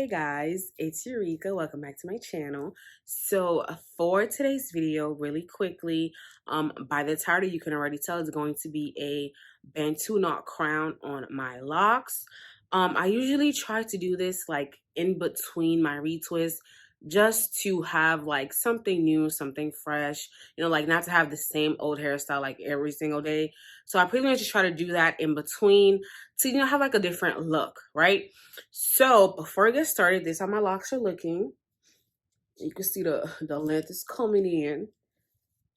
Hey guys, it's Eureka. Welcome back to my channel. For today's video, really quickly, by the title you can already tell it's going to be a Bantu knot crown on my locks. I usually try to do this like in between my retwists just to have like something new, something fresh, like not to have the same old hairstyle like every single day. So I pretty much just try to do that in between to, have like a different look, right? So before I get started, this is how my locks are looking. You can see the length is coming in.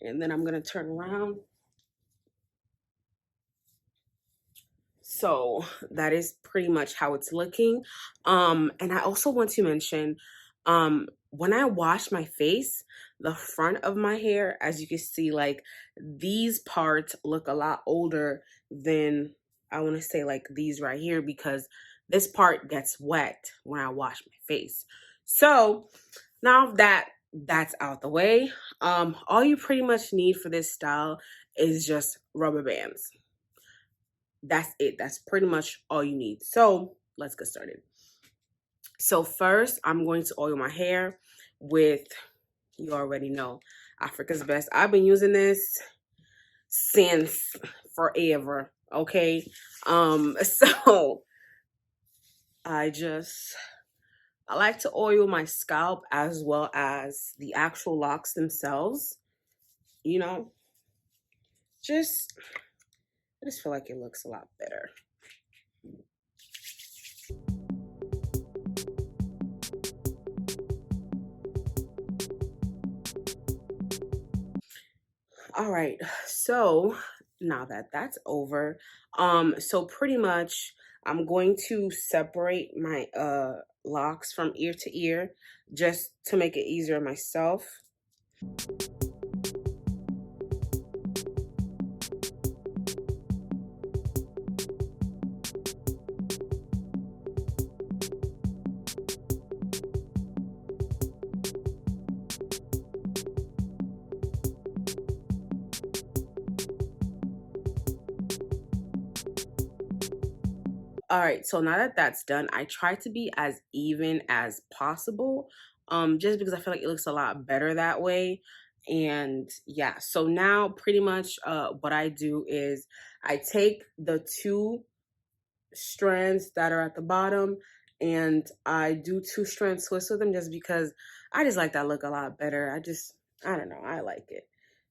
And then I'm going to turn around. So that is pretty much how it's looking. And I also want to mention, when I wash my face, the front of my hair, as you can see, like these parts look a lot older than, I want to say, like these right here, because this part gets wet when I wash my face. So now that's out the way, all you pretty much need for this style is just rubber bands. That's it. That's pretty much all you need. So let's get started. So first, I'm going to oil my hair with, you already know, Africa's Best. I've been using this since forever. Okay. So I like to oil my scalp as well as the actual locks themselves. I just feel like it looks a lot better. All right, so now that that's over, so pretty much I'm going to separate my locks from ear to ear just to make it easier myself. All right, so now that that's done, I try to be as even as possible, just because I feel like it looks a lot better that way. And yeah, so now pretty much what I do is I take the two strands that are at the bottom and I do two strand twists with them just because I just like that look a lot better. I don't know, I like it.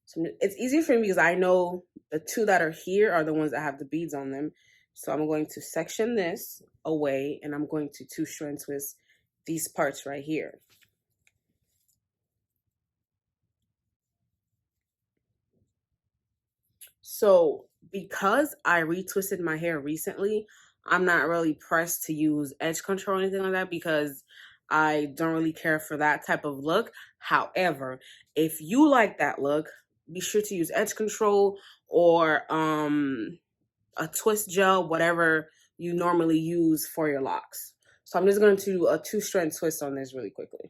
So it's easier for me because I know the two that are here are the ones that have the beads on them. So I'm going to section this away and I'm going to two strand twist these parts right here. So because I retwisted my hair recently, I'm not really pressed to use edge control or anything like that because I don't really care for that type of look. However, if you like that look, be sure to use edge control or a twist gel, whatever you normally use for your locks. So I'm just going to do a two strand twist on this really quickly.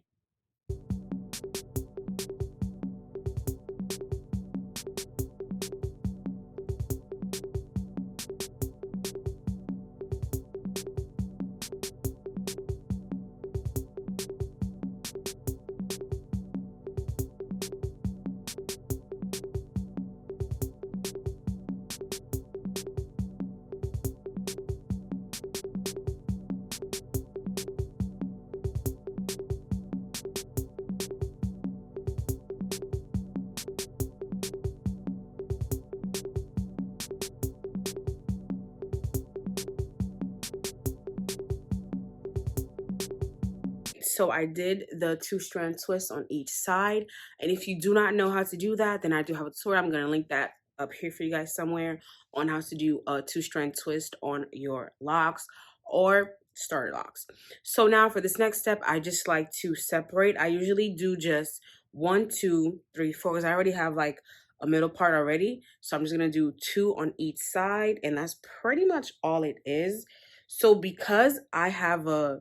So I did the two strand twist on each side. And if you do not know how to do that, then I do have a tutorial. I'm going to link that up here for you guys somewhere on how to do a two strand twist on your locks or starter locks. So now for this next step, I just like to separate. I usually do just 1, 2, 3, 4 because I already have like a middle part already. So I'm just going to do 2 on each side. And that's pretty much all it is. So because I have a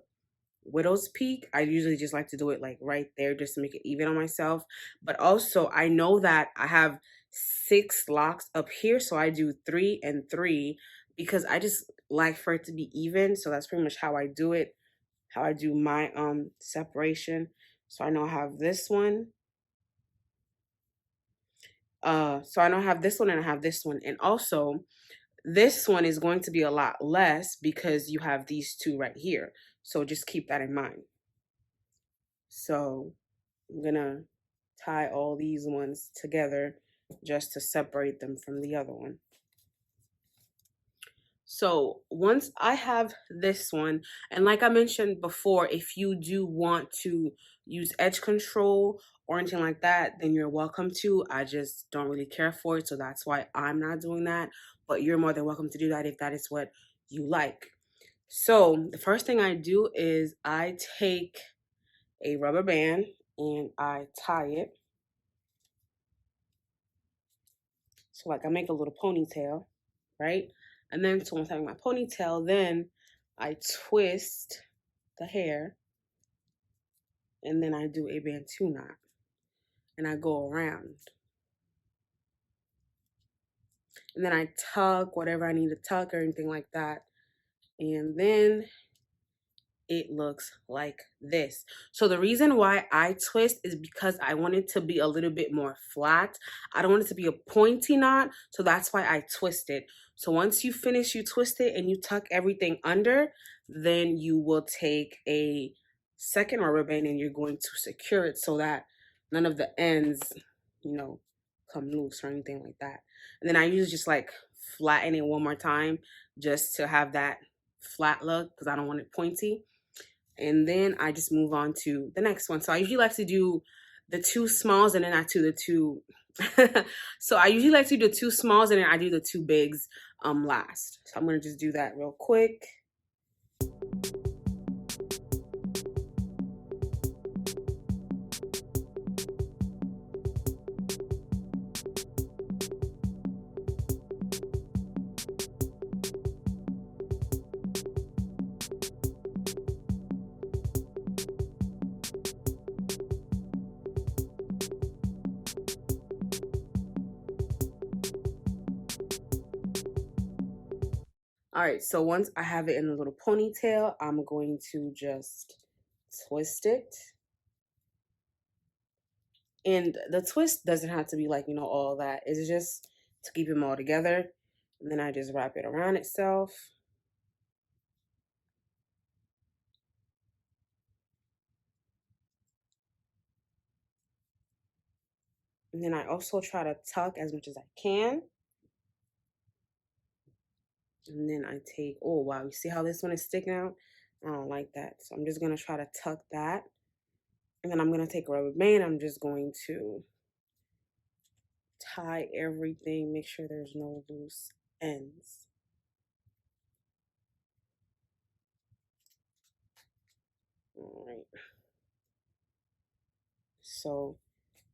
widow's peak, I usually just like to do it like right there just to make it even on myself. But also I know that I have 6 locks up here, so I do 3 and 3 because I just like for it to be even. So that's pretty much how I do it. how I do my separation. So I know I have this one. So I know I have this one and I have this one. And also this one is going to be a lot less because you have these two right here. So just keep that in mind. So I'm gonna tie all these ones together just to separate them from the other one. So once I have this one, and like I mentioned before, if you do want to use edge control or anything like that, then you're welcome to. I just don't really care for it, so that's why I'm not doing that. But you're more than welcome to do that if that is what you like. So the first thing I do is I take a rubber band and I tie it. So like I make a little ponytail, right? And then so once I make my ponytail, then I twist the hair and then I do a Bantu knot and I go around. And then I tuck whatever I need to tuck or anything like that. And then it looks like this. So the reason why I twist is because I want it to be a little bit more flat. I don't want it to be a pointy knot, so that's why I twist it. So once you finish, you twist it and you tuck everything under, then you will take a second rubber band and you're going to secure it so that none of the ends, come loose or anything like that. And then I usually just like flatten it one more time just to have that flat look because I don't want it pointy. And then I just move on to the next one. So I usually like to do the two smalls and then I do the two. So I usually like to do the two smalls and then I do the two bigs last. So I'm gonna just do that real quick. All right, so once I have it in a little ponytail, I'm going to just twist it. And the twist doesn't have to be like, all that. It's just to keep them all together. And then I just wrap it around itself. And then I also try to tuck as much as I can. And then I take, oh wow, you see how this one is sticking out? I don't like that. So I'm just gonna try to tuck that. And then I'm gonna take a rubber band. I'm just going to tie everything, make sure there's no loose ends. All right. So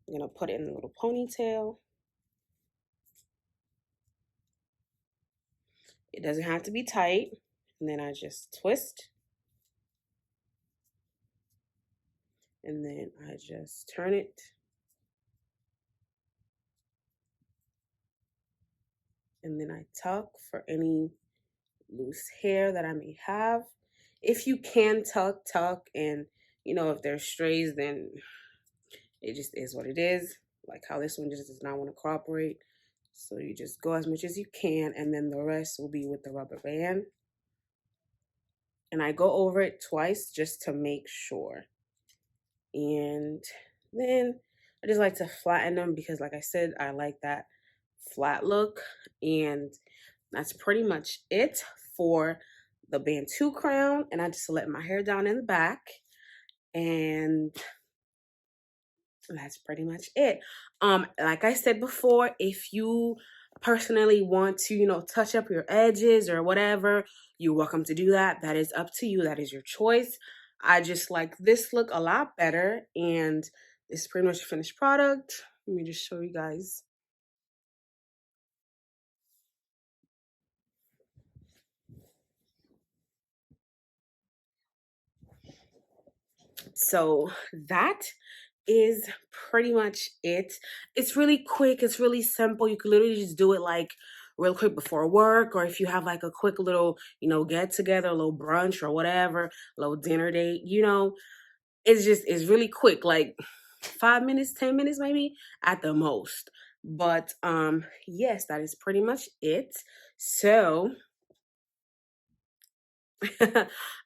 I'm gonna put it in a little ponytail. It doesn't have to be tight. And then I just twist. And then I just turn it. And then I tuck for any loose hair that I may have. If you can tuck, tuck. And, if there's strays, then it just is what it is. Like how this one just does not want to cooperate. So you just go as much as you can. And then the rest will be with the rubber band. And I go over it twice just to make sure. And then I just like to flatten them because like I said, I like that flat look. And that's pretty much it for the Bantu crown. And I just let my hair down in the back. And that's pretty much it. Like I said before, if you personally want to, touch up your edges or whatever, you're welcome to do that. That is up to you. That is your choice. I just like this look a lot better. And this is pretty much a finished product. Let me just show you guys. So that is pretty much it. It's really quick. It's really simple. You can literally just do it like real quick before work, or if you have like a quick little, get together, a little brunch or whatever, a little dinner date, it's really quick, like 5 minutes, 10 minutes maybe at the most. But yes, that is pretty much it. So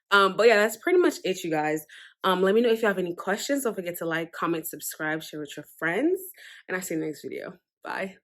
but yeah, that's pretty much it, you guys. Let me know if you have any questions. Don't forget to like, comment, subscribe, share with your friends, and I'll see you in the next video. Bye.